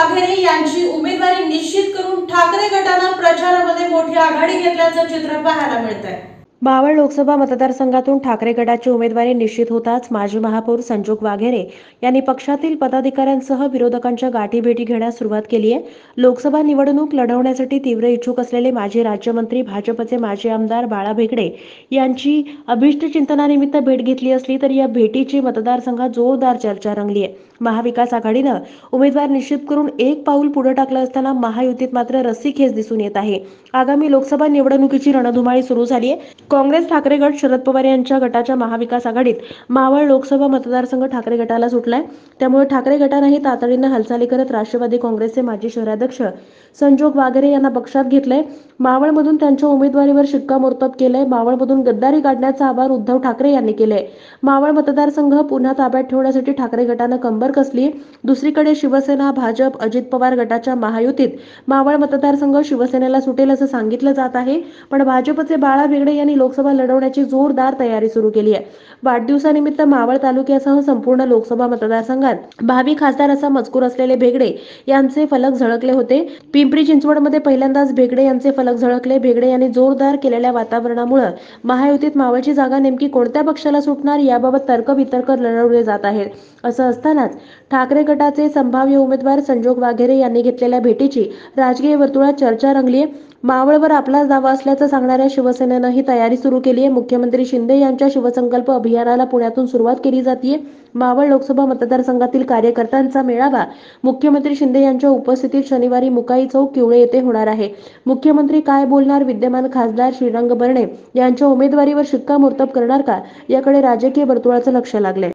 वाघेरे यांची उमेदवारी निश्चित करून ठाकरे गटानं प्रचारामध्ये मोठी आघाडी घेतल्याचं चित्र पाहायला मिळतंय। मावळ लोकसभा मतदारसंघातून ठाकरे गटाची उमेदवारी निश्चित होताच माजी महापौर संजोग वाघेरे यांनी पक्षातील पदाधिकाऱ्यांसह विरोधकांच्या गाठीभेटी घेण्यास सुरुवात केली आहे। लोकसभा निवडणूक लढवण्यासाठी तीव्र इच्छुक असलेले माजी राज्यमंत्री भाजपचे माजी आमदार बाळा भेगडे यांची अभिष्ट चिंतनानिमित्त भेट घेतली असली तरी या भेटीची मतदारसंघात जोरदार चर्चा रंगली आहे। महाविकास आघाडीनं उमेदवार निश्चित करून एक पाऊल पुढे टाकलं असताना महायुतीत मात्र रस्सीखेच दिसून येत आहे। आगामी लोकसभा निवडणुकीची रणधुमाळी सुरू झाली आहे। काँग्रेस ठाकरे गट शरद पवार यांच्या गटाच्या महाविकास आघाडीत मावळ लोकसभा मतदारसंघ ठाकरे गटाला सुटलाय। त्यामुळे ठाकरे गटानेही तातडीने हालचाली करत राष्ट्रवादी काँग्रेसचे माजी शहराध्यक्ष संजोग वाघेरे यांना पक्षात घेतलंय। मावळमधून त्यांच्या उमेदवारीवर शिक्कामोर्तब केलंय। मावळमधून गद्दारी काढण्याचं आवाहन उद्धव ठाकरे यांनी केलंय। मावळ मतदारसंघ पुन्हा ताब्यात ठेवण्यासाठी ठाकरे गटानं कंबर कसली। दुसरीकडे शिवसेना भाजप अजित पवार गटाच्या महायुतीत मावळ मतदारसंघ शिवसेनेला सुटेल असं सांगितलं जात आहे। पण भाजपचे बाळा भेगडे यांनी लोकसभा लढवण्याची जोरदार तयारी सुरू केली आहे। वाढदिवसानिमित्त मावळ तालुक्यासह संपूर्ण लोकसभा मतदारसंघात भावी खासदार असा मजकूर असलेले भेगडे यांचे फलक झळकले होते। पिंपरी चिंचवडमध्ये पहिल्यांदाच भेगडे यांचे फलक झळकले। भेगडे यांनी जोरदार केलेल्या वातावरणामुळे महायुतीत मावळची जागा नेमकी कोणत्या पक्षाला सुटणार याबाबत तर्कवितर्क लढवले जात आहेत। असं असतानाच ठाकरे गटाचे संभाव्य उमेदवार संजोग वाघेरे यांनी घेतलेल्या भेटीची राजकीय वर्तुळात चर्चा रंगली आहे। मावळवर आपला दावा असल्याचं सांगणाऱ्या शिवसेनेनं ही तयारी सुरू केली आहे। मुख्यमंत्री शिंदे यांच्या शिवसंकल्प अभियानाला पुण्यातून सुरुवात केली जाते। मावळ लोकसभा मतदारसंघातील कार्यकर्त्यांचा मेळावा मुख्यमंत्री शिंदे यांच्या उपस्थितीत शनिवारी मुकाई चौक किवळे येथे होणार आहे। मुख्यमंत्री काय बोलणार, विद्यमान खासदार श्रीरंग बरणे यांच्या उमेदवारीवर शिक्कामोर्तब करणार का, याकडे राजकीय वर्तुळाचं लक्ष लागलंय।